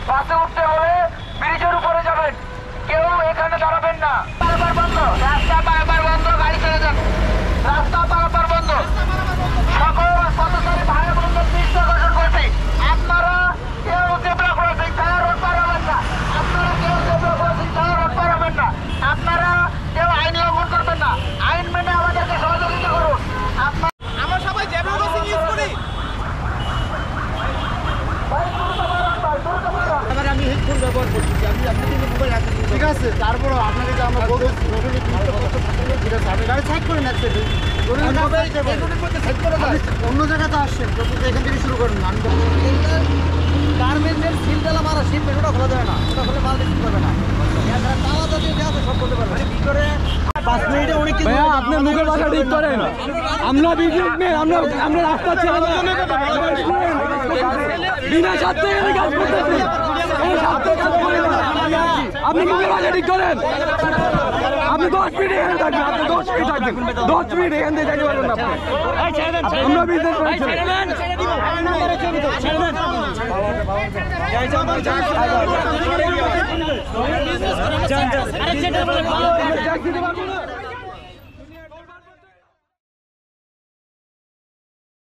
বাসে উঠতে হলে ব্রিজের উপরে যাবেন, কেউ এখানে দাঁড়াবেন না। পারাপার বন্ধ, রাস্তা পারাপার বন্ধ, গাড়ি চলে যান, রাস্তা পারাপার বন্ধ। সকল পথচারী ভাই বোনদের দৃষ্টি আকর্ষণ করছি, আপনারা কেউ জেব্রা ক্রসিং ছাড়া রোড পার হবেন না। আপনারা কেউ জেব্রা ক্রসিং ছাড়া রোড পার হবেন না। আপনারা কেউ আইন লঙ্ঘন করবেন না। আইন মেনে আমাদেরকে সহযোগিতা করুন। আমরা সবাই জেব্রা ক্রসিং ইউজ করি। আমি হেডফোন ব্যবহার করতেছি, আমি আপনাদের মোবাইল রাখতে ঠিক আছে। তারপরও আপনাকে যে আমরা বলছি ঠিক আছে, আপনি গাড়ি সাইড করেন এক সাইডে, অন্য জায়গাতে আসছেন এখান থেকে শুরু করেন। আমি গার্মেন্টের সিল ডালা মারা সিল ওটা খোলা যাবে না, ওটা খোলে মাল রিসিভ করবে না। তালা জাতীয় যা আছে সব করতে পারবে। কি করে 5 মিনিটে অনেক কিছু। ভাইয়া আপনার মুখের ভাষা ঠিক করেন। আমরা বিদ্যুৎ নেই, আমরা রাস্তা ছেড়ে বিনা স্বার্থে কাজ করতেছি। আপনি মুখের ভাষা ঠিক করেন। আপনি 10 মিনিট এখানে থাকবেন, আপনি 10 মিনিট থাকবেন, 10 মিনিট এখান থেকে যাইতে পারবেন না। আমরা বিজনেস করছি। আরে